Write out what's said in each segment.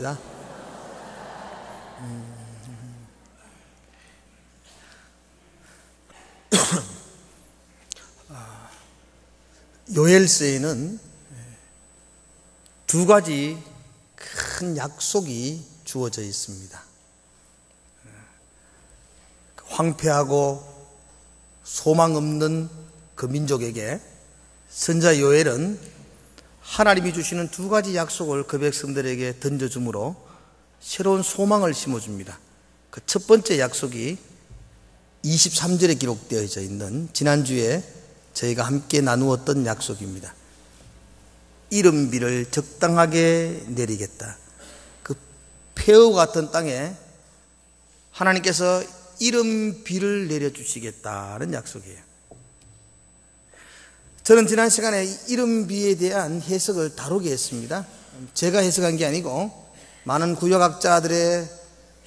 있습니다. 요엘서에는 두 가지 큰 약속이 주어져 있습니다. 황폐하고 소망 없는 그 민족에게 선지자 요엘은 하나님이 주시는 두 가지 약속을 그 백성들에게 던져주므로 새로운 소망을 심어줍니다. 그 첫 번째 약속이 23절에 기록되어져 있는 지난주에 저희가 함께 나누었던 약속입니다. 이른비를 적당하게 내리겠다. 그 폐허와 같은 땅에 하나님께서 이른비를 내려주시겠다는 약속이에요. 저는 지난 시간에 이른비에 대한 해석을 다루게 했습니다. 제가 해석한 게 아니고 많은 구역학자들의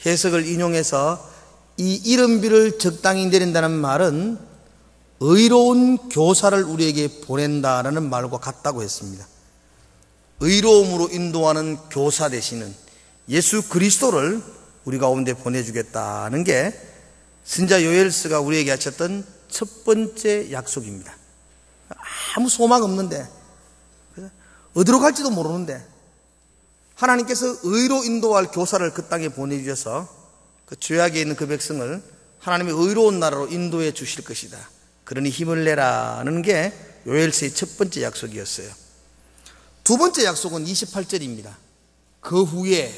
해석을 인용해서 이 이른비를 적당히 내린다는 말은 의로운 교사를 우리에게 보낸다라는 말과 같다고 했습니다. 의로움으로 인도하는 교사 되시는 예수 그리스도를 우리 가운데 보내주겠다는 게 선지자 요엘서가 우리에게 하셨던 첫 번째 약속입니다. 아무 소망 없는데, 어디로 갈지도 모르는데 하나님께서 의로 인도할 교사를 그 땅에 보내주셔서 그 죄악에 있는 그 백성을 하나님의 의로운 나라로 인도해 주실 것이다. 그러니 힘을 내라는 게 요엘서의 첫 번째 약속이었어요. 두 번째 약속은 28절입니다. 그 후에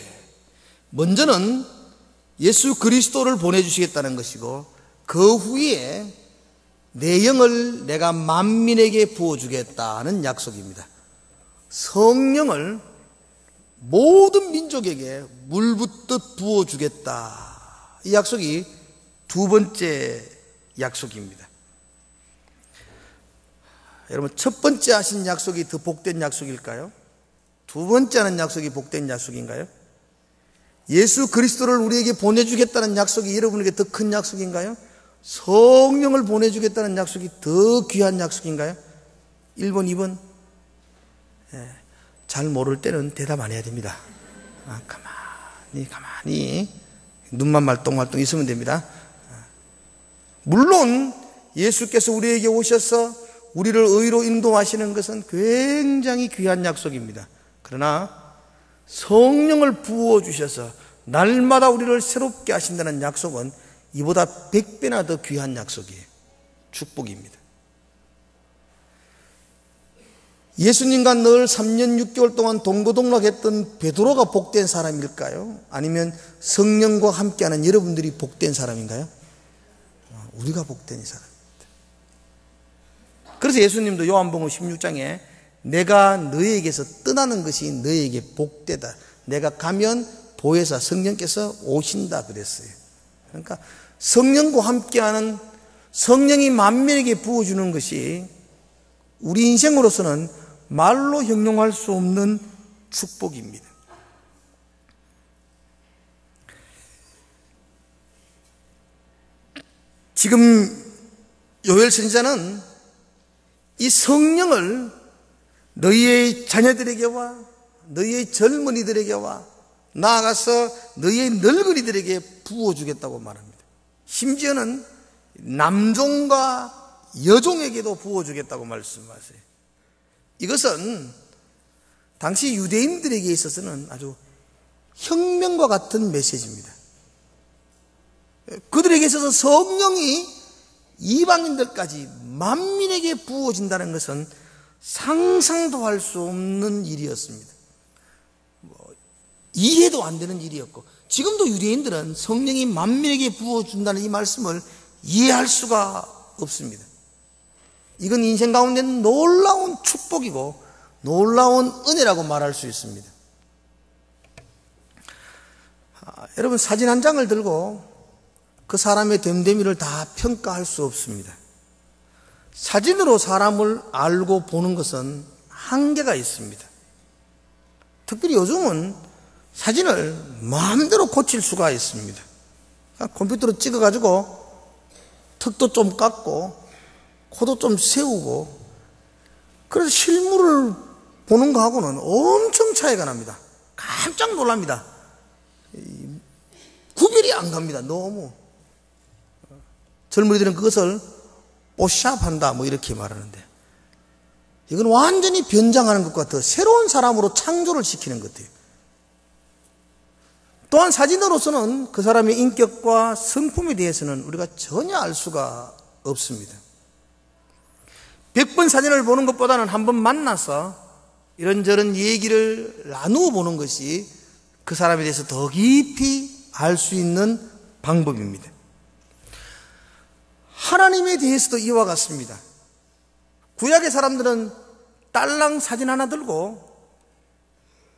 먼저는 예수 그리스도를 보내주시겠다는 것이고 그 후에 내 영을 내가 만민에게 부어주겠다는 약속입니다. 성령을 모든 민족에게 물붓듯 부어주겠다. 이 약속이 두 번째 약속입니다. 여러분, 첫 번째 하신 약속이 더 복된 약속일까요? 두 번째 하는 약속이 복된 약속인가요? 예수 그리스도를 우리에게 보내주겠다는 약속이 여러분에게 더 큰 약속인가요? 성령을 보내주겠다는 약속이 더 귀한 약속인가요? 1번, 2번? 잘 모를 때는 대답 안 해야 됩니다. 가만히 눈만 말똥말똥 있으면 됩니다. 물론 예수께서 우리에게 오셔서 우리를 의로 인도하시는 것은 굉장히 귀한 약속입니다. 그러나 성령을 부어주셔서 날마다 우리를 새롭게 하신다는 약속은 이보다 100배나 더 귀한 약속이에요. 축복입니다. 예수님과 늘 3년 6개월 동안 동거동락했던 베드로가 복된 사람일까요? 아니면 성령과 함께하는 여러분들이 복된 사람인가요? 우리가 복된 사람입니다. 그래서 예수님도 요한복음 16장에 내가 너희에게서 떠나는 것이 너희에게 복되다. 내가 가면 보혜사 성령께서 오신다 그랬어요. 그러니까 성령과 함께하는, 성령이 만민에게 부어주는 것이 우리 인생으로서는 말로 형용할 수 없는 축복입니다. 지금 요엘 선지자는 이 성령을 너희의 자녀들에게와 너희의 젊은이들에게와 나아가서 너희의 늙은이들에게 부어주겠다고 말합니다. 심지어는 남종과 여종에게도 부어주겠다고 말씀하세요. 이것은 당시 유대인들에게 있어서는 아주 혁명과 같은 메시지입니다. 그들에게 있어서 성령이 이방인들까지 만민에게 부어진다는 것은 상상도 할 수 없는 일이었습니다. 이해도 안 되는 일이었고, 지금도 유대인들은 성령이 만민에게 부어준다는 이 말씀을 이해할 수가 없습니다. 이건 인생 가운데는 놀라운 축복이고 놀라운 은혜라고 말할 수 있습니다. 여러분, 사진 한 장을 들고 그 사람의 됨됨이를 다 평가할 수 없습니다. 사진으로 사람을 알고 보는 것은 한계가 있습니다. 특별히 요즘은 사진을 마음대로 고칠 수가 있습니다. 컴퓨터로 찍어가지고 턱도 좀 깎고 코도 좀 세우고, 그래서 실물을 보는 거하고는 엄청 차이가 납니다. 깜짝 놀랍니다. 구별이 안 갑니다. 너무. 젊은이들은 그것을 뽀샵한다 뭐 이렇게 말하는데, 이건 완전히 변장하는 것과 더 새로운 사람으로 창조를 시키는 것 같아요. 또한 사진으로서는 그 사람의 인격과 성품에 대해서는 우리가 전혀 알 수가 없습니다. 100번 사진을 보는 것보다는 한번 만나서 이런저런 얘기를 나누어 보는 것이 그 사람에 대해서 더 깊이 알 수 있는 방법입니다. 하나님에 대해서도 이와 같습니다. 구약의 사람들은 딸랑 사진 하나 들고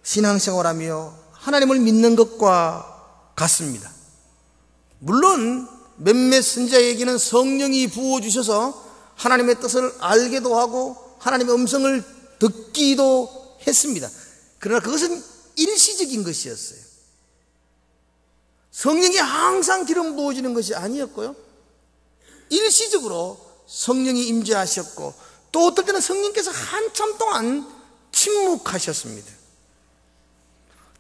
신앙생활하며 하나님을 믿는 것과 같습니다. 물론 몇몇 선지자에게는 성령이 부어주셔서 하나님의 뜻을 알게도 하고 하나님의 음성을 듣기도 했습니다. 그러나 그것은 일시적인 것이었어요. 성령이 항상 기름 부어지는 것이 아니었고요, 일시적으로 성령이 임재하셨고, 또 어떨 때는 성령께서 한참 동안 침묵하셨습니다.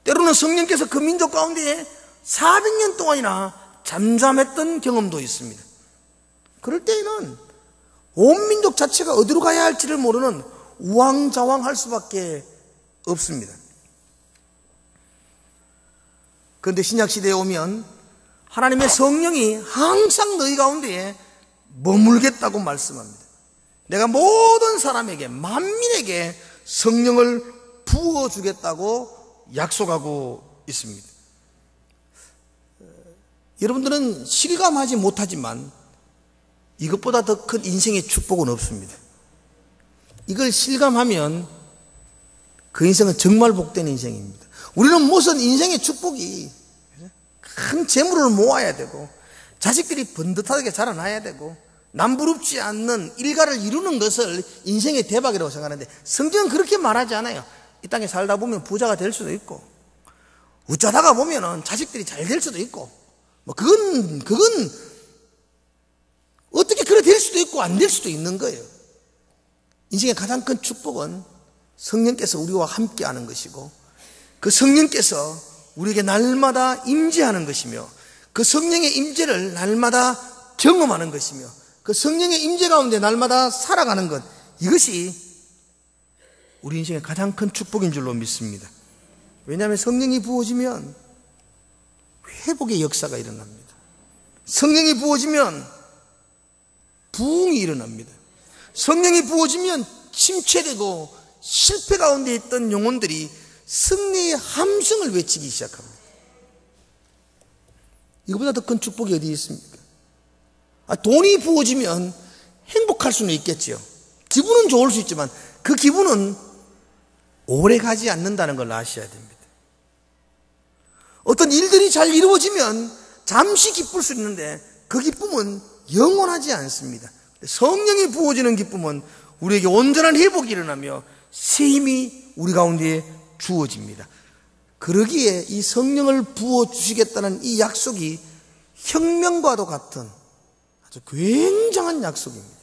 때로는 성령께서 그 민족 가운데 400년 동안이나 잠잠했던 경험도 있습니다. 그럴 때에는 온 민족 자체가 어디로 가야 할지를 모르는 우왕좌왕할 수밖에 없습니다. 그런데 신약시대에 오면 하나님의 성령이 항상 너희 가운데에 머물겠다고 말씀합니다. 내가 모든 사람에게, 만민에게 성령을 부어주겠다고 약속하고 있습니다. 여러분들은 실감하지 못하지만 이것보다 더 큰 인생의 축복은 없습니다. 이걸 실감하면 그 인생은 정말 복된 인생입니다. 우리는 무슨 인생의 축복이 큰 재물을 모아야 되고 자식들이 번듯하게 자라나야 되고 남부럽지 않는 일가를 이루는 것을 인생의 대박이라고 생각하는데, 성경은 그렇게 말하지 않아요. 이 땅에 살다 보면 부자가 될 수도 있고, 어쩌다가 보면은 자식들이 잘 될 수도 있고, 뭐 그건 어떻게 그래 될 수도 있고 안 될 수도 있는 거예요. 인생의 가장 큰 축복은 성령께서 우리와 함께 하는 것이고, 그 성령께서 우리에게 날마다 임재하는 것이며, 그 성령의 임재를 날마다 경험하는 것이며, 그 성령의 임재 가운데 날마다 살아가는 것, 이것이 우리 인생의 가장 큰 축복인 줄로 믿습니다. 왜냐하면 성령이 부어지면 회복의 역사가 일어납니다. 성령이 부어지면 부흥이 일어납니다. 성령이 부어지면 침체되고 실패 가운데 있던 영혼들이 승리의 함성을 외치기 시작합니다. 이거보다 더 큰 축복이 어디 있습니까? 돈이 부어지면 행복할 수는 있겠죠. 기분은 좋을 수 있지만 그 기분은 오래 가지 않는다는 걸 아셔야 됩니다. 어떤 일들이 잘 이루어지면 잠시 기쁠 수 있는데 그 기쁨은 영원하지 않습니다. 성령이 부어지는 기쁨은 우리에게 온전한 회복이 일어나며 새 힘이 우리 가운데 주어집니다. 그러기에 이 성령을 부어주시겠다는 이 약속이 혁명과도 같은 아주 굉장한 약속입니다.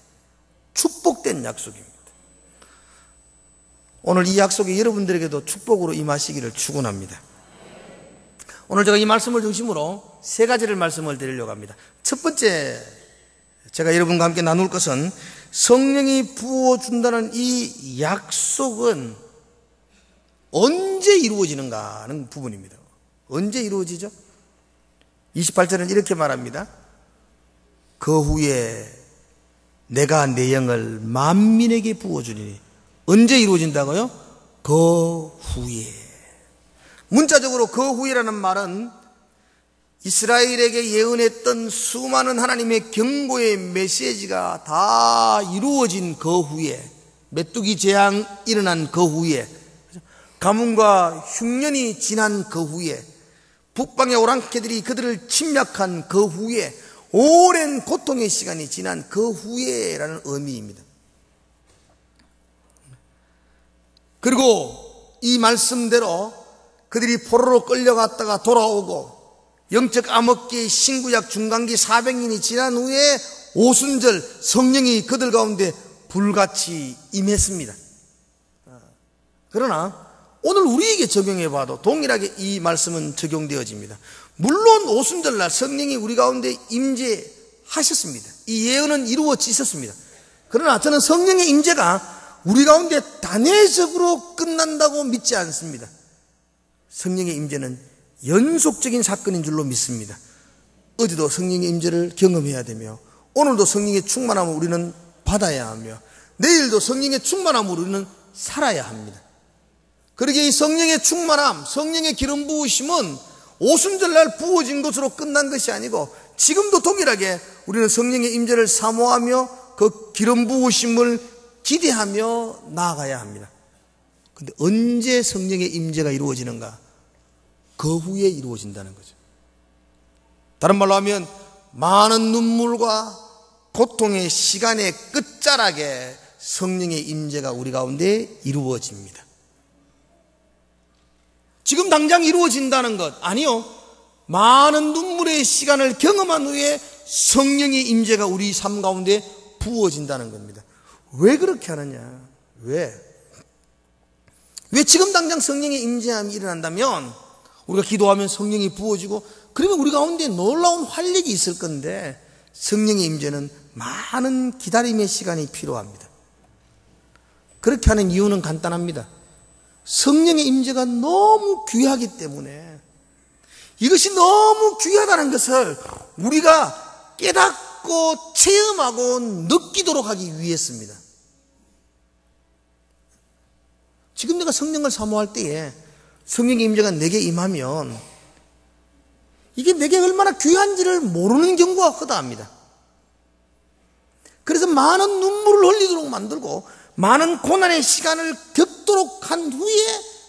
축복된 약속입니다. 오늘 이 약속이 여러분들에게도 축복으로 임하시기를 축원합니다. 오늘 제가 이 말씀을 중심으로 세 가지를 말씀을 드리려고 합니다. 첫 번째, 제가 여러분과 함께 나눌 것은 성령이 부어준다는 이 약속은 언제 이루어지는가 하는 부분입니다. 언제 이루어지죠? 28절은 이렇게 말합니다. 그 후에 내가 내 영을 만민에게 부어주리니. 언제 이루어진다고요? 그 후에. 문자적으로 그 후에라는 말은 이스라엘에게 예언했던 수많은 하나님의 경고의 메시지가 다 이루어진 그 후에, 메뚜기 재앙 일어난 그 후에, 가뭄과 흉년이 지난 그 후에, 북방의 오랑캐들이 그들을 침략한 그 후에, 오랜 고통의 시간이 지난 그 후에라는 의미입니다. 그리고 이 말씀대로 그들이 포로로 끌려갔다가 돌아오고 영적 암흑기 신구약 중간기 400년이 지난 후에 오순절 성령이 그들 가운데 불같이 임했습니다. 그러나 오늘 우리에게 적용해 봐도 동일하게 이 말씀은 적용되어집니다. 물론 오순절날 성령이 우리 가운데 임재하셨습니다. 이 예언은 이루어지셨습니다. 그러나 저는 성령의 임재가 우리 가운데 단회적으로 끝난다고 믿지 않습니다. 성령의 임재는 연속적인 사건인 줄로 믿습니다. 어제도 성령의 임재를 경험해야 되며, 오늘도 성령의 충만함을 우리는 받아야 하며, 내일도 성령의 충만함으로 우리는 살아야 합니다. 그러기에 이 성령의 충만함, 성령의 기름 부으심은 오순절날 부어진 것으로 끝난 것이 아니고, 지금도 동일하게 우리는 성령의 임재를 사모하며 그 기름 부으심을 기대하며 나아가야 합니다. 그런데 언제 성령의 임재가 이루어지는가? 그 후에 이루어진다는 거죠. 다른 말로 하면 많은 눈물과 고통의 시간의 끝자락에 성령의 임재가 우리 가운데 이루어집니다. 지금 당장 이루어진다는 것 아니요. 많은 눈물의 시간을 경험한 후에 성령의 임재가 우리 삶 가운데 부어진다는 겁니다. 왜 그렇게 하느냐? 왜 지금 당장 성령의 임재함이 일어난다면 우리가 기도하면 성령이 부어지고, 그러면 우리 가운데 놀라운 활력이 있을 건데, 성령의 임재는 많은 기다림의 시간이 필요합니다. 그렇게 하는 이유는 간단합니다. 성령의 임재가 너무 귀하기 때문에, 이것이 너무 귀하다는 것을 우리가 깨닫고 체험하고 느끼도록 하기 위해서입니다. 지금 내가 성령을 사모할 때에 성령의 임재가 내게 임하면 이게 내게 얼마나 귀한지를 모르는 경우가 허다합니다. 그래서 많은 눈물을 흘리도록 만들고 많은 고난의 시간을 겪도록 한 후에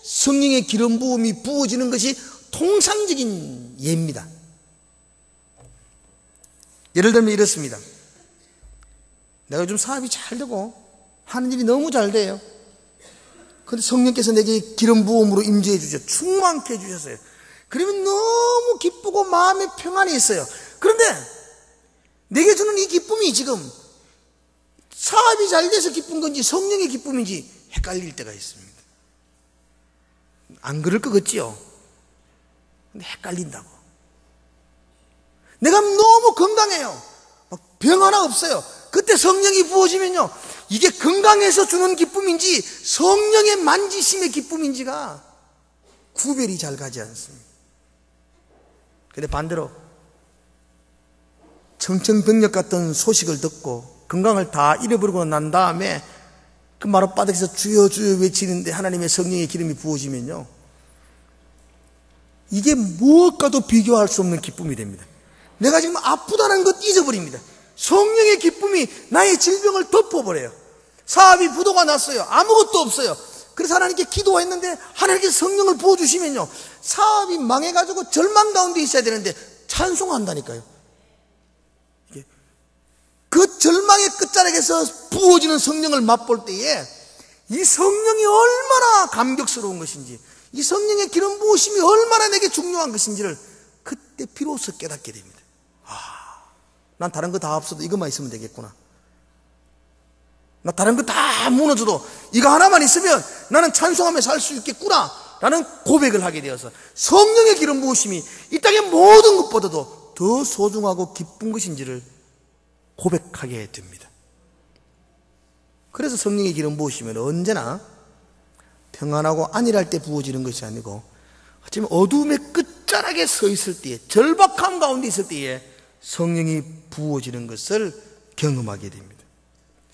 성령의 기름 부음이 부어지는 것이 통상적인 예입니다. 예를 들면 이렇습니다. 내가 요즘 사업이 잘 되고 하는 일이 너무 잘 돼요. 그런데 성령께서 내게 기름 부음으로 임재해 주셔서 충만케 해주셨어요. 그러면 너무 기쁘고 마음의 평안이 있어요. 그런데 내게 주는 이 기쁨이 지금 사업이 잘 돼서 기쁜 건지 성령의 기쁨인지 헷갈릴 때가 있습니다. 안 그럴 것 같지요? 근데 헷갈린다고. 내가 너무 건강해요. 막 병 하나 없어요. 그때 성령이 부어지면요, 이게 건강해서 주는 기쁨인지 성령의 만지심의 기쁨인지가 구별이 잘 가지 않습니다. 그런데 반대로 청천벽력 같은 소식을 듣고 건강을 다 잃어버리고 난 다음에 그 마룻바닥에서 주여 주여 외치는데 하나님의 성령의 기름이 부어지면요, 이게 무엇과도 비교할 수 없는 기쁨이 됩니다. 내가 지금 아프다는 것 잊어버립니다. 성령의 기쁨이 나의 질병을 덮어버려요. 사업이 부도가 났어요. 아무것도 없어요. 그래서 하나님께 기도했는데 하나님께서 성령을 부어주시면요, 사업이 망해가지고 절망 가운데 있어야 되는데 찬송한다니까요. 그 절망의 끝자락에서 부어지는 성령을 맛볼 때에 이 성령이 얼마나 감격스러운 것인지, 이 성령의 기름 부으심이 얼마나 내게 중요한 것인지를 그때 비로소 깨닫게 됩니다. 난 다른 거 다 없어도 이것만 있으면 되겠구나. 나 다른 거 다 무너져도 이거 하나만 있으면 나는 찬송하며 살 수 있겠구나 라는 고백을 하게 되어서 성령의 기름 부으심이 이 땅의 모든 것보다도 더 소중하고 기쁜 것인지를 고백하게 됩니다. 그래서 성령의 기름 부으시면 언제나 평안하고 안일할 때 부어지는 것이 아니고, 어쩌면 어두움의 끝자락에 서 있을 때에, 절박함 가운데 있을 때에 성령이 부어지는 것을 경험하게 됩니다.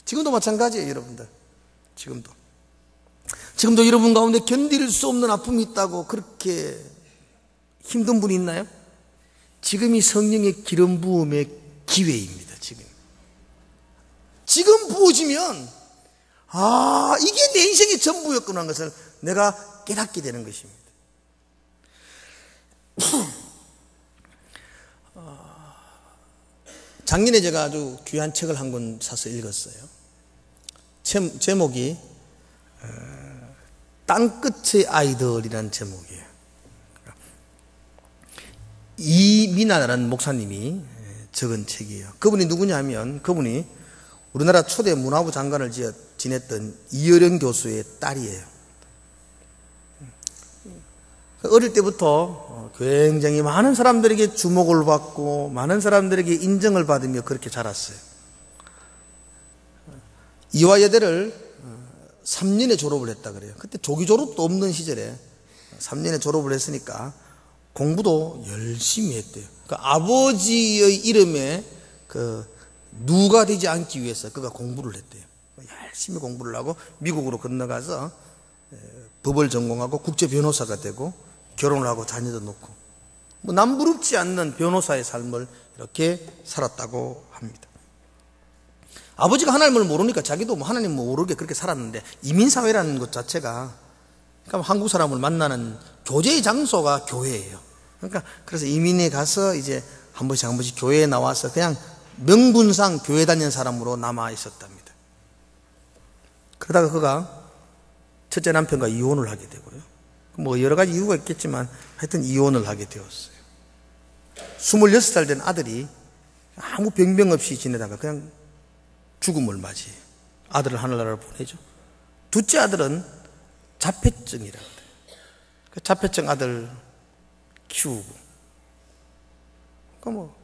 지금도 마찬가지예요, 여러분들. 지금도 여러분 가운데 견딜 수 없는 아픔이 있다고 그렇게 힘든 분이 있나요? 지금이 성령의 기름 부음의 기회입니다. 지금 부어지면 이게 내 인생의 전부였구나 하는 것을 내가 깨닫게 되는 것입니다. 작년에 제가 아주 귀한 책을 한 권 사서 읽었어요. 제목이 땅끝의 아이들이라는 제목이에요. 이민아라는 목사님이 적은 책이에요. 그분이 누구냐면, 그분이 우리나라 초대 문화부 장관을 지냈던 이어령 교수의 딸이에요. 어릴 때부터 굉장히 많은 사람들에게 주목을 받고 많은 사람들에게 인정을 받으며 그렇게 자랐어요. 이화여대를 3년에 졸업을 했다 그래요. 그때 조기 졸업도 없는 시절에 3년에 졸업을 했으니까 공부도 열심히 했대요. 그러니까 아버지의 이름에 누가 되지 않기 위해서 그가 공부를 했대요. 열심히 공부를 하고 미국으로 건너가서 법을 전공하고 국제 변호사가 되고 결혼을 하고 자녀도 놓고 남부럽지 않는 변호사의 삶을 이렇게 살았다고 합니다. 아버지가 하나님을 모르니까 자기도 하나님 모르게 그렇게 살았는데, 이민사회라는 것 자체가 그러니까 한국 사람을 만나는 교제의 장소가 교회예요. 그러니까 그래서 이민에 가서 이제 한 번씩 교회에 나와서 그냥 명분상 교회 다니는 사람으로 남아 있었답니다. 그러다가 그가 첫째 남편과 이혼을 하게 되고요. 뭐 여러 가지 이유가 있겠지만 하여튼 이혼을 하게 되었어요. 26살 된 아들이 아무 병명 없이 지내다가 그냥 죽음을 맞이해요. 아들을 하늘나라로 보내죠. 둘째 아들은 자폐증이라고 해요. 그 자폐증 아들 키우고, 그러니까 뭐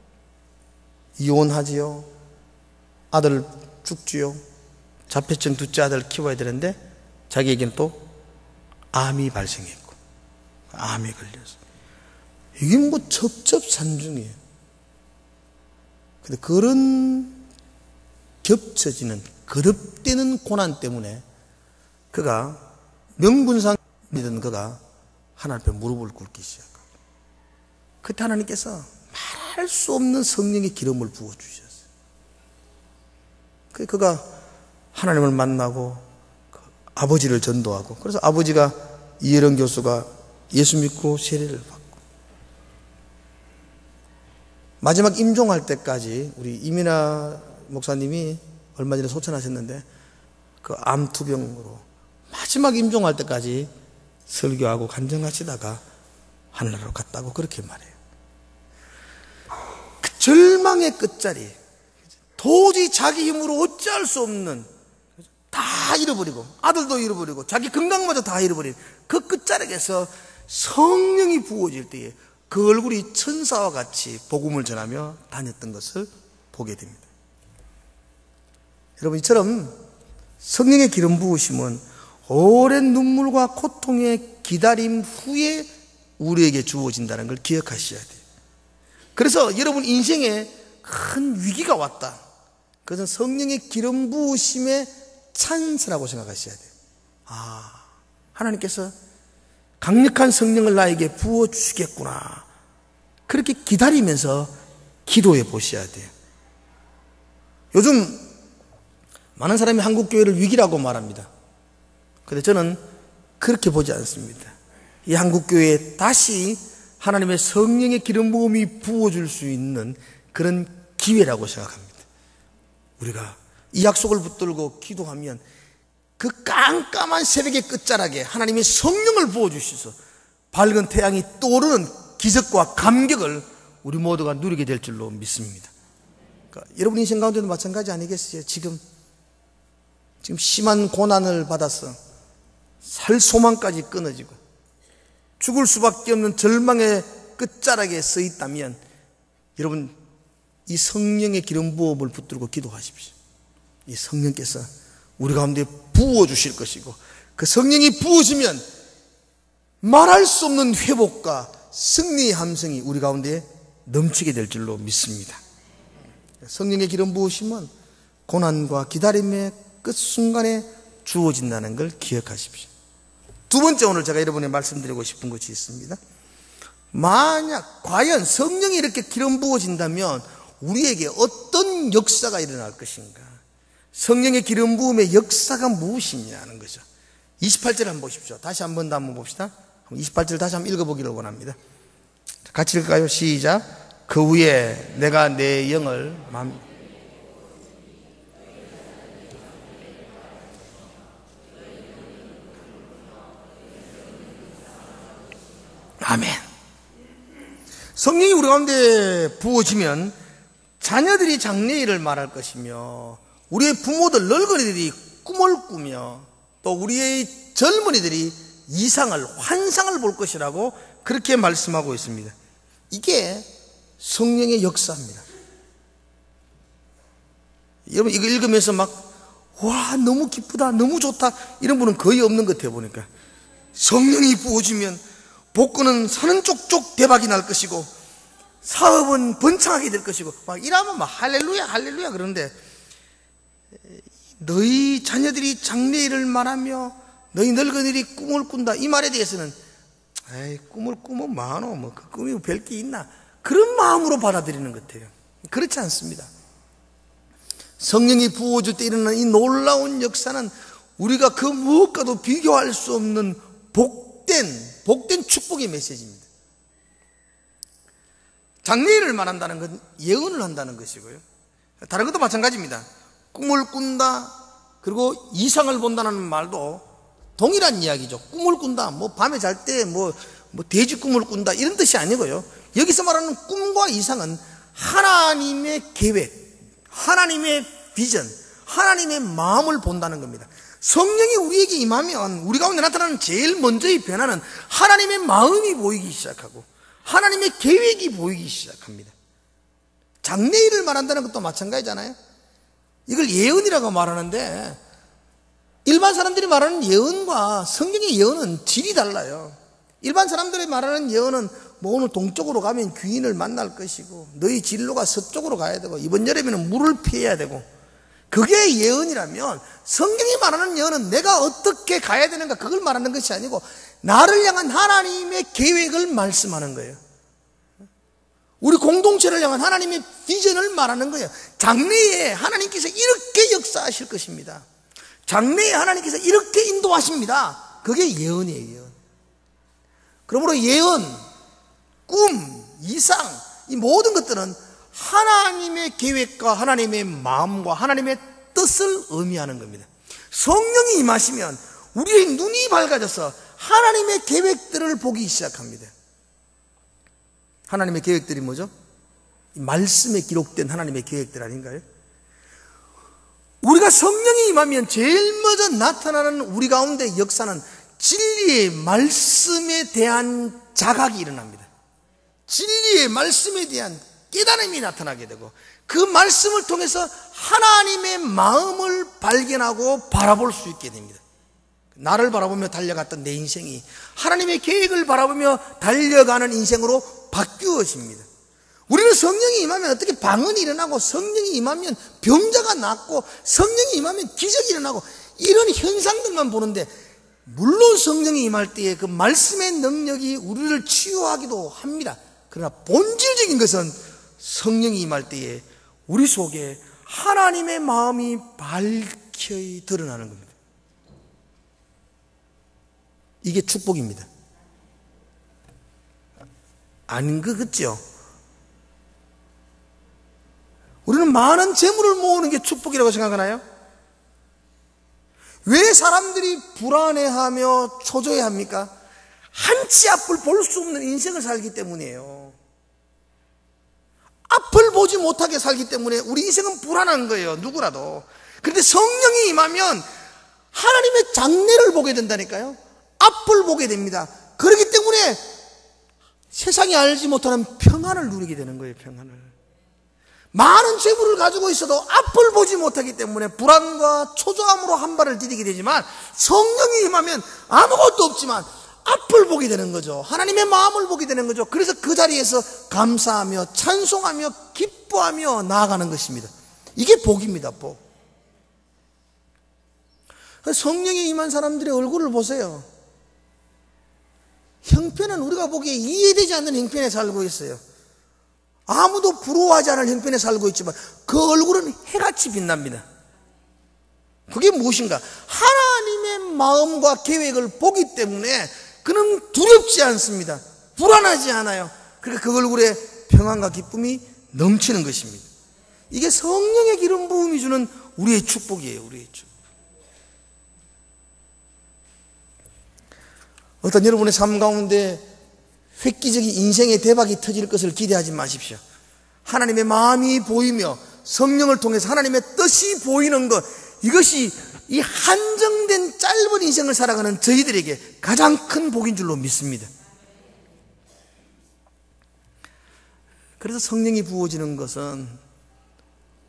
이혼하지요. 아들 죽지요. 자폐증 둘째 아들 키워야 되는데 자기에게는 또 암이 발생했고, 암에 걸려서 이게 뭐 첩첩산중이에요. 근데 그런 겹쳐지는 거듭되는 고난 때문에 그가 명분상이던 그가 하나님 앞에 무릎을 꿇기 시작하고, 그때 하나님께서 말할 수 없는 성령의 기름을 부어주셨어요. 그가 하나님을 만나고 아버지를 전도하고, 그래서 아버지가 이혜령 교수가 예수 믿고 세례를 받고, 마지막 임종할 때까지 우리 이민아 목사님이 얼마 전에 소천하셨는데 그 암투병으로 마지막 임종할 때까지 설교하고 간증하시다가 하늘나라로 갔다고 그렇게 말해요. 그 절망의 끝자리, 도저히 자기 힘으로 어찌할 수 없는, 다 잃어버리고 아들도 잃어버리고 자기 건강마저 다 잃어버린 그 끝자락에서 성령이 부어질 때에 그 얼굴이 천사와 같이 복음을 전하며 다녔던 것을 보게 됩니다. 여러분, 이처럼 성령의 기름 부으심은 오랜 눈물과 고통의 기다림 후에 우리에게 주어진다는 걸 기억하셔야 돼요. 그래서 여러분 인생에 큰 위기가 왔다, 그것은 성령의 기름 부으심의 찬스라고 생각하셔야 돼요. 하나님께서 강력한 성령을 나에게 부어주시겠구나, 그렇게 기다리면서 기도해 보셔야 돼요. 요즘 많은 사람이 한국교회를 위기라고 말합니다. 그런데 저는 그렇게 보지 않습니다. 이 한국교회에 다시 하나님의 성령의 기름 부음이 부어줄 수 있는 그런 기회라고 생각합니다. 우리가 이 약속을 붙들고 기도하면 그 깜깜한 새벽의 끝자락에 하나님의 성령을 부어주셔서 밝은 태양이 떠오르는 기적과 감격을 우리 모두가 누리게 될 줄로 믿습니다. 그러니까 여러분 인생 가운데도 마찬가지 아니겠어요? 지금 심한 고난을 받아서 살 소망까지 끊어지고 죽을 수밖에 없는 절망의 끝자락에 서 있다면 여러분 이 성령의 기름 부음을 붙들고 기도하십시오. 이 성령께서 우리 가운데 부어주실 것이고, 그 성령이 부어지면 말할 수 없는 회복과 승리의 함성이 우리 가운데 넘치게 될 줄로 믿습니다. 성령의 기름 부으심은 고난과 기다림의 끝순간에 주어진다는 걸 기억하십시오. 두 번째, 오늘 제가 여러분에 말씀드리고 싶은 것이 있습니다. 만약 과연 성령이 이렇게 기름 부어진다면 우리에게 어떤 역사가 일어날 것인가? 성령의 기름 부음의 역사가 무엇이냐는 거죠. 28절 한번 보십시오. 다시 한 번 더 한번 봅시다. 28절 다시 한번 읽어보기를 원합니다. 같이 읽을까요? 시작. 그 후에 내가 내 영을 아멘. 성령이 우리 가운데 부어지면 자녀들이 장래일을 말할 것이며, 우리의 부모들, 늙은이들이 꿈을 꾸며, 또 우리의 젊은이들이 이상을, 환상을 볼 것이라고 그렇게 말씀하고 있습니다. 이게 성령의 역사입니다. 여러분 이거 읽으면서 막 와 너무 기쁘다 너무 좋다 이런 분은 거의 없는 것 같아요. 보니까 성령이 부어주면 복권은 사는 쪽쪽 대박이 날 것이고 사업은 번창하게 될 것이고 막 이러면 막 할렐루야 할렐루야 그러는데, 너희 자녀들이 장래일을 말하며 너희 늙은이들이 꿈을 꾼다 이 말에 대해서는 에이 꿈을 꾸면 많어 뭐 그 꿈이 별 게 있나 그런 마음으로 받아들이는 것 같아요. 그렇지 않습니다. 성령이 부어줄 때 일어나는 이 놀라운 역사는 우리가 그 무엇과도 비교할 수 없는 복된 축복의 메시지입니다. 장래일을 말한다는 건 예언을 한다는 것이고요. 다른 것도 마찬가지입니다. 꿈을 꾼다 그리고 이상을 본다는 말도 동일한 이야기죠. 꿈을 꾼다 뭐 밤에 잘 때 뭐 돼지 꿈을 꾼다 이런 뜻이 아니고요. 여기서 말하는 꿈과 이상은 하나님의 계획, 하나님의 비전, 하나님의 마음을 본다는 겁니다. 성령이 우리에게 임하면 우리 가운데 나타나는 제일 먼저의 변화는 하나님의 마음이 보이기 시작하고 하나님의 계획이 보이기 시작합니다. 장래일을 말한다는 것도 마찬가지잖아요. 이걸 예언이라고 말하는데 일반 사람들이 말하는 예언과 성령의 예언은 질이 달라요. 일반 사람들이 말하는 예언은 뭐 오늘 동쪽으로 가면 귀인을 만날 것이고 너희 진로가 서쪽으로 가야 되고 이번 여름에는 물을 피해야 되고, 그게 예언이라면 성경이 말하는 예언은 내가 어떻게 가야 되는가 그걸 말하는 것이 아니고 나를 향한 하나님의 계획을 말씀하는 거예요. 우리 공동체를 향한 하나님의 비전을 말하는 거예요. 장래에 하나님께서 이렇게 역사하실 것입니다. 장래에 하나님께서 이렇게 인도하십니다. 그게 예언이에요. 예언. 그러므로 예언, 꿈, 이상 이 모든 것들은 하나님의 계획과 하나님의 마음과 하나님의 뜻을 의미하는 겁니다. 성령이 임하시면 우리의 눈이 밝아져서 하나님의 계획들을 보기 시작합니다. 하나님의 계획들이 뭐죠? 말씀에 기록된 하나님의 계획들 아닌가요? 우리가 성령이 임하면 제일 먼저 나타나는 우리 가운데 역사는 진리의 말씀에 대한 자각이 일어납니다. 진리의 말씀에 대한 깨달음이 나타나게 되고 그 말씀을 통해서 하나님의 마음을 발견하고 바라볼 수 있게 됩니다. 나를 바라보며 달려갔던 내 인생이 하나님의 계획을 바라보며 달려가는 인생으로 바뀌어집니다. 우리는 성령이 임하면 어떻게 방언이 일어나고 성령이 임하면 병자가 낫고 성령이 임하면 기적이 일어나고 이런 현상들만 보는데, 물론 성령이 임할 때에 그 말씀의 능력이 우리를 치유하기도 합니다. 그러나 본질적인 것은 성령이 임할 때에 우리 속에 하나님의 마음이 밝히 드러나는 겁니다. 이게 축복입니다. 아닌 것 같죠? 우리는 많은 재물을 모으는 게 축복이라고 생각하나요? 왜 사람들이 불안해하며 초조해합니까? 한치 앞을 볼 수 없는 인생을 살기 때문이에요. 앞을 보지 못하게 살기 때문에 우리 인생은 불안한 거예요. 누구라도. 그런데 성령이 임하면 하나님의 장래를 보게 된다니까요. 앞을 보게 됩니다. 그렇기 때문에 세상이 알지 못하는 평안을 누리게 되는 거예요. 평안을. 많은 재물을 가지고 있어도 앞을 보지 못하기 때문에 불안과 초조함으로 한 발을 디디게 되지만, 성령이 임하면 아무것도 없지만 앞을 보게 되는 거죠. 하나님의 마음을 보게 되는 거죠. 그래서 그 자리에서 감사하며 찬송하며 기뻐하며 나아가는 것입니다. 이게 복입니다. 복. 성령이 임한 사람들의 얼굴을 보세요. 형편은 우리가 보기에 이해되지 않는 형편에 살고 있어요. 아무도 부러워하지 않을 형편에 살고 있지만 그 얼굴은 해같이 빛납니다. 그게 무엇인가? 하나님의 마음과 계획을 보기 때문에 그는 두렵지 않습니다. 불안하지 않아요. 그러니까 그 얼굴에 평안과 기쁨이 넘치는 것입니다. 이게 성령의 기름 부음이 주는 우리의 축복이에요. 우리의 축복. 어떤 여러분의 삶 가운데 획기적인 인생의 대박이 터질 것을 기대하지 마십시오. 하나님의 마음이 보이며 성령을 통해서 하나님의 뜻이 보이는 것, 이것이 이 한정된 짧은 인생을 살아가는 저희들에게 가장 큰 복인 줄로 믿습니다. 그래서 성령이 부어지는 것은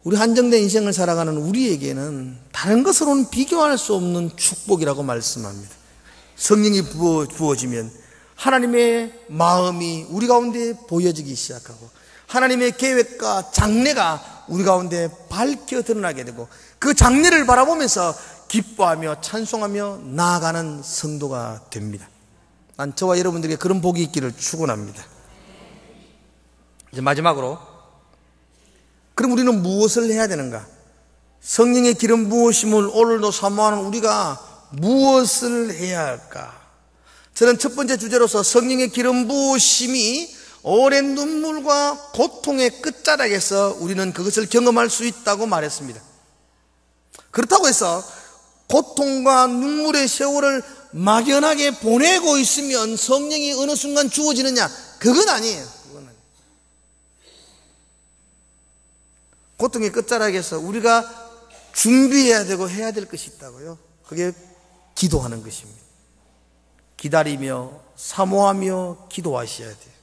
우리 한정된 인생을 살아가는 우리에게는 다른 것으로는 비교할 수 없는 축복이라고 말씀합니다. 성령이 부어지면 하나님의 마음이 우리 가운데 보여지기 시작하고 하나님의 계획과 장래가 우리 가운데 밝혀 드러나게 되고 그 장래를 바라보면서 기뻐하며 찬송하며 나아가는 성도가 됩니다. 난 저와 여러분들에게 그런 복이 있기를 축원합니다. 이제 마지막으로, 그럼 우리는 무엇을 해야 되는가? 성령의 기름 부으심을 오늘도 사모하는 우리가 무엇을 해야 할까? 저는 첫 번째 주제로서 성령의 기름 부으심이 오랜 눈물과 고통의 끝자락에서 우리는 그것을 경험할 수 있다고 말했습니다. 그렇다고 해서 고통과 눈물의 세월을 막연하게 보내고 있으면 성령이 어느 순간 주어지느냐? 그건 아니에요. 고통의 끝자락에서 우리가 준비해야 되고 해야 될 것이 있다고요. 그게 기도하는 것입니다. 기다리며 사모하며 기도하셔야 돼요.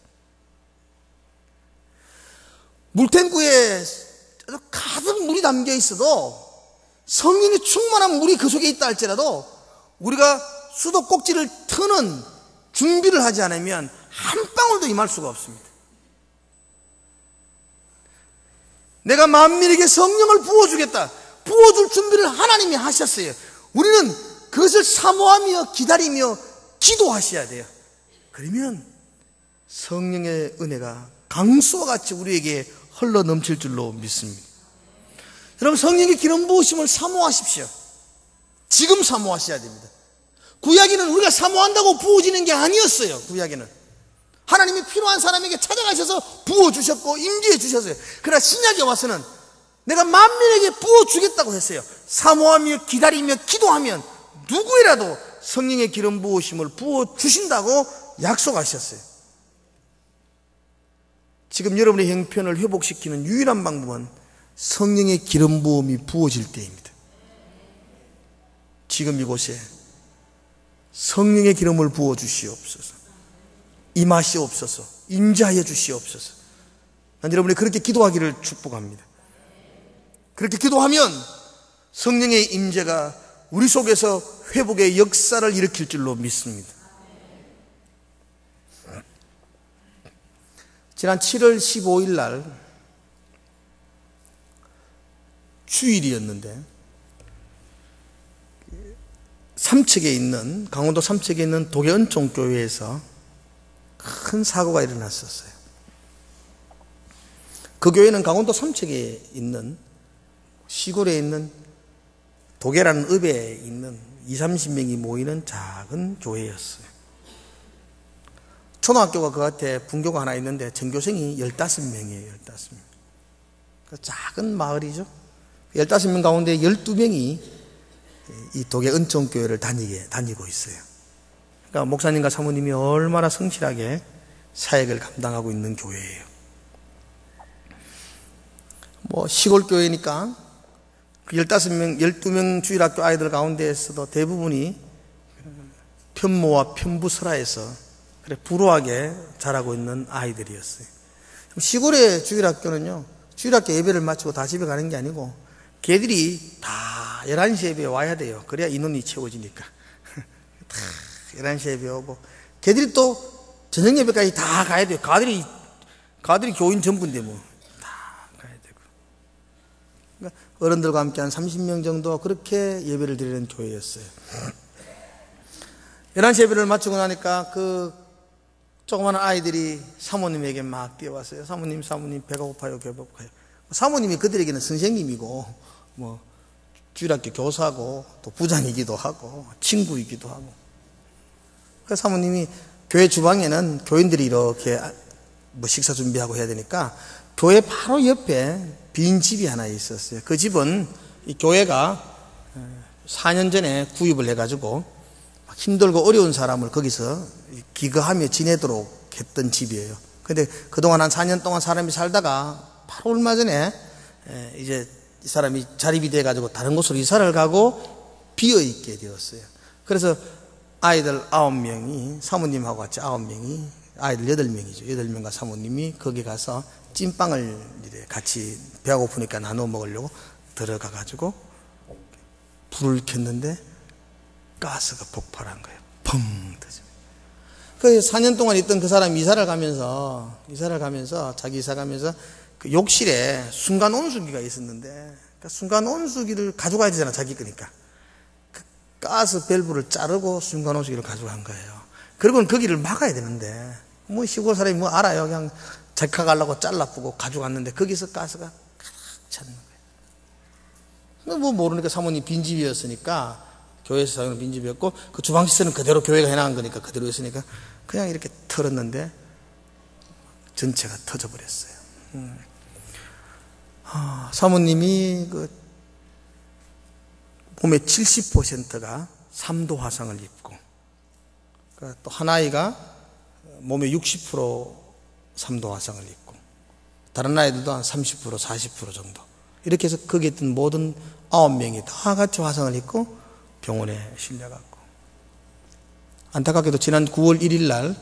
물탱구에 가득 물이 담겨 있어도 성령이 충만한 물이 그 속에 있다 할지라도 우리가 수도꼭지를 트는 준비를 하지 않으면 한 방울도 임할 수가 없습니다. 내가 만민에게 성령을 부어주겠다. 부어줄 준비를 하나님이 하셨어요. 우리는 그것을 사모하며 기다리며 기도하셔야 돼요. 그러면 성령의 은혜가 강수와 같이 우리에게 흘러 넘칠 줄로 믿습니다. 여러분, 성령의 기름 부으심을 사모하십시오. 지금 사모하셔야 됩니다. 구약에는 우리가 사모한다고 부어지는 게 아니었어요. 구약에는 하나님이 필요한 사람에게 찾아가셔서 부어주셨고 임재해 주셨어요. 그러나 신약에 와서는 내가 만민에게 부어주겠다고 했어요. 사모하며 기다리며 기도하면 누구에라도 성령의 기름 부으심을 부어주신다고 약속하셨어요. 지금 여러분의 형편을 회복시키는 유일한 방법은 성령의 기름 부음이 부어질 때입니다. 지금 이곳에 성령의 기름을 부어주시옵소서. 임하시옵소서. 임재하여 주시옵소서. 난 여러분이 그렇게 기도하기를 축복합니다. 그렇게 기도하면 성령의 임재가 우리 속에서 회복의 역사를 일으킬 줄로 믿습니다. 지난 7월 15일 날 주일이었는데 삼척에 있는, 강원도 삼척에 있는 도계은총교회에서 큰 사고가 일어났었어요. 그 교회는 강원도 삼척에 있는 시골에 있는 도계라는 읍에 있는 20-30명이 모이는 작은 교회였어요. 초등학교가 그 곁에 분교가 하나 있는데 전교생이 15명이에요. 15명. 작은 마을이죠. 15명 가운데 12명이 이 도계은총교회를 다니고 있어요. 그러니까 목사님과 사모님이 얼마나 성실하게 사역을 감당하고 있는 교회예요. 뭐 시골 교회니까 그 15명, 12명 주일학교 아이들 가운데에서도 대부분이 편모와 편부설화에서 그래 불우하게 자라고 있는 아이들이었어요. 시골의 주일학교는요, 주일학교 예배를 마치고 다 집에 가는 게 아니고 걔들이 다 11시 예배에 와야 돼요. 그래야 인원이 채워지니까. 다 11시 예배 오고 걔들이 또 저녁 예배까지 다 가야 돼요. 가들이 교인 전부인데 뭐 다 가야 되고. 그러니까 어른들과 함께 한 30명 정도 그렇게 예배를 드리는 교회였어요. 11시 예배를 마치고 나니까 그 조그마한 아이들이 사모님에게 막 뛰어왔어요. 사모님 배가 고파요, 배고파요. 사모님이 그들에게는 선생님이고 뭐 주일학교 교사고 또 부장이기도 하고 친구이기도 하고. 그래서 사모님이 교회 주방에는 교인들이 이렇게 뭐 식사 준비하고 해야 되니까 교회 바로 옆에 빈 집이 하나 있었어요. 그 집은 이 교회가 4년 전에 구입을 해가지고 힘들고 어려운 사람을 거기서 기거하며 지내도록 했던 집이에요. 근데 그동안 한 4년 동안 사람이 살다가 바로 얼마 전에 이제 이 사람이 자립이 돼가지고 다른 곳으로 이사를 가고 비어있게 되었어요. 그래서 아이들 9명이, 사모님하고 같이 9명이 아이들 8명이죠. 8명과 사모님이 거기 가서 찐빵을 이제 같이 배가 고프니까 나눠 먹으려고 들어가 가지고 불을 켰는데 가스가 폭발한 거예요. 펑 터져. 그 4년 동안 있던 그 사람이 이사를 가면서 자기 이사 가면서 그 욕실에 순간 온수기가 있었는데 그러니까 순간 온수기를 가져가야 되잖아, 자기 거니까. 그 가스 밸브를 자르고 순간 온수기를 가져간 거예요. 그리고는 거기를 막아야 되는데 뭐 시골 사람이 뭐 알아요. 그냥 자기가 가려고 잘라보고 가져갔는데 거기서 가스가 가득 찼는 거예요. 뭐 모르니까 사모님 빈집이었으니까 교회에서 사용하는 빈집이었고 그 주방 시설은 그대로 교회가 해나간 거니까 그대로 했으니까 그냥 이렇게 털었는데 전체가 터져버렸어요. 사모님이 그 몸의 70%가 3도 화상을 입고 또 한 아이가 몸의 60% 3도 화상을 입고 다른 아이들도 한 30% 40% 정도 이렇게 해서 거기 있던 모든 9명이 다 같이 화상을 입고 병원에 실려갔고 안타깝게도 지난 9월 1일 날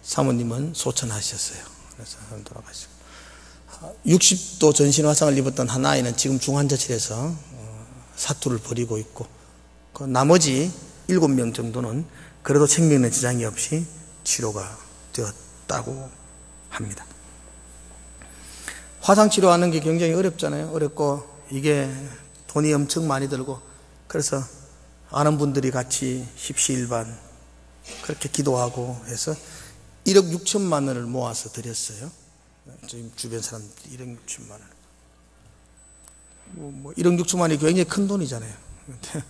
사모님은 소천하셨어요. 그래서 돌아가시고 60도 전신 화상을 입었던 한 아이는 지금 중환자실에서 사투를 벌이고 있고 그 나머지 7명 정도는 그래도 생명에 지장이 없이 치료가 되었다고 합니다. 화상 치료하는 게 굉장히 어렵잖아요. 어렵고 이게 돈이 엄청 많이 들고 그래서 아는 분들이 같이 십시일반 그렇게 기도하고 해서 1억 6천만 원을 모아서 드렸어요. 저희 주변 사람들이 1억 6천만 원. 뭐 1억 6천만 원이 굉장히 큰 돈이잖아요. 근데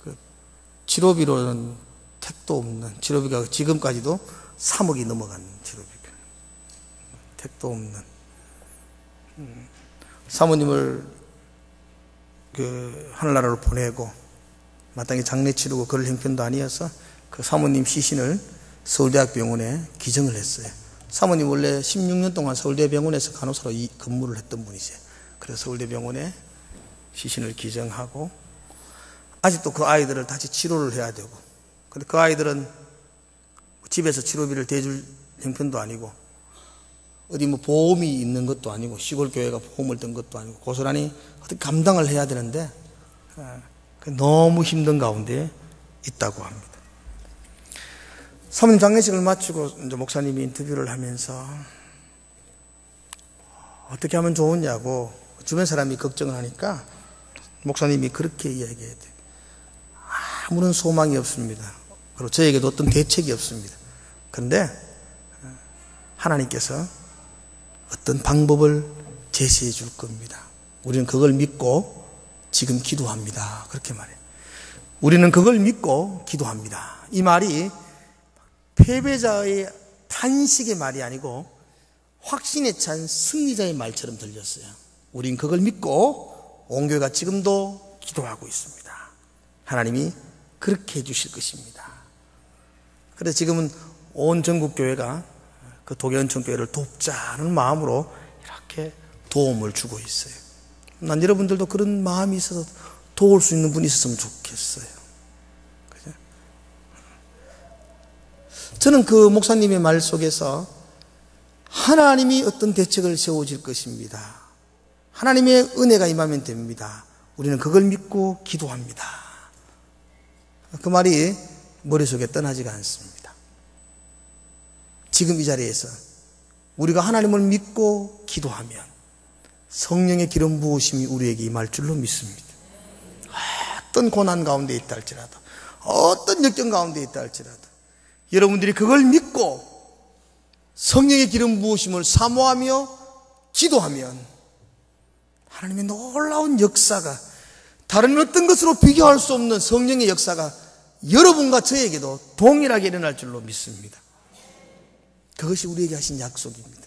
그 치료비로는 택도 없는 치료비가 지금까지도 3억이 넘어간 치료비가 택도 없는 사모님을 그 하늘나라로 보내고 마땅히 장례 치르고 그럴 형편도 아니어서 그 사모님 시신을 서울대학병원에 기증을 했어요. 사모님 원래 16년 동안 서울대병원에서 간호사로 근무를 했던 분이세요. 그래서 서울대병원에 시신을 기증하고 아직도 그 아이들을 다시 치료를 해야 되고 근데 그 아이들은 집에서 치료비를 대줄 형편도 아니고 어디 뭐 보험이 있는 것도 아니고 시골 교회가 보험을 든 것도 아니고 고스란히 어떻게 감당을 해야 되는데 너무 힘든 가운데 있다고 합니다. 사모님 장례식을 마치고 이제 목사님이 인터뷰를 하면서 어떻게 하면 좋으냐고 주변 사람이 걱정을 하니까 목사님이 그렇게 이야기해야 돼요. 아무런 소망이 없습니다. 그리고 저에게도 어떤 대책이 없습니다. 그런데 하나님께서 어떤 방법을 제시해 줄 겁니다. 우리는 그걸 믿고 지금 기도합니다. 그렇게 말해요. 우리는 그걸 믿고 기도합니다. 이 말이 패배자의 탄식의 말이 아니고 확신에 찬 승리자의 말처럼 들렸어요. 우린 그걸 믿고 온 교회가 지금도 기도하고 있습니다. 하나님이 그렇게 해주실 것입니다. 그래서 지금은 온 전국 교회가 그 도계은총교회를 돕자는 마음으로 이렇게 도움을 주고 있어요. 난 여러분들도 그런 마음이 있어서 도울 수 있는 분이 있었으면 좋겠어요. 그죠? 저는 그 목사님의 말 속에서 하나님이 어떤 대책을 세워질 것입니다. 하나님의 은혜가 임하면 됩니다. 우리는 그걸 믿고 기도합니다. 그 말이 머릿속에 떠나지가 않습니다. 지금 이 자리에서 우리가 하나님을 믿고 기도하면 성령의 기름 부으심이 우리에게 임할 줄로 믿습니다. 어떤 고난 가운데 있다 할지라도 어떤 역경 가운데 있다 할지라도 여러분들이 그걸 믿고 성령의 기름 부으심을 사모하며 기도하면 하나님의 놀라운 역사가 다른 어떤 것으로 비교할 수 없는 성령의 역사가 여러분과 저에게도 동일하게 일어날 줄로 믿습니다. 그것이 우리에게 하신 약속입니다.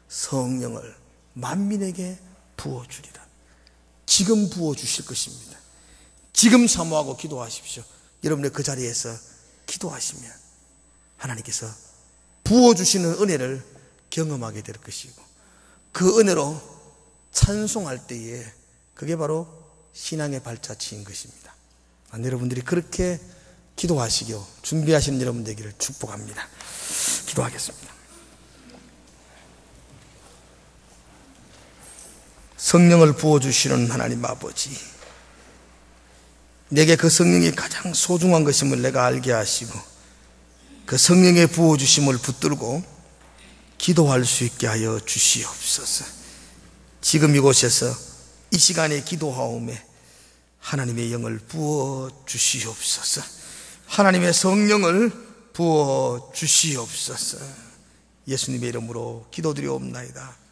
성령을 만민에게 부어주리라. 지금 부어주실 것입니다. 지금 사모하고 기도하십시오. 여러분의 그 자리에서 기도하시면 하나님께서 부어주시는 은혜를 경험하게 될 것이고 그 은혜로 찬송할 때에 그게 바로 신앙의 발자취인 것입니다. 여러분들이 그렇게 기도하시고 준비하시는 여러분 되기를 축복합니다. 기도하겠습니다. 성령을 부어주시는 하나님 아버지, 내게 그 성령이 가장 소중한 것임을 내가 알게 하시고 그 성령의 부어주심을 붙들고 기도할 수 있게 하여 주시옵소서. 지금 이곳에서 이 시간에 기도하오매 하나님의 영을 부어 주시옵소서. 하나님의 성령을 부어 주시옵소서. 예수님의 이름으로 기도드리옵나이다.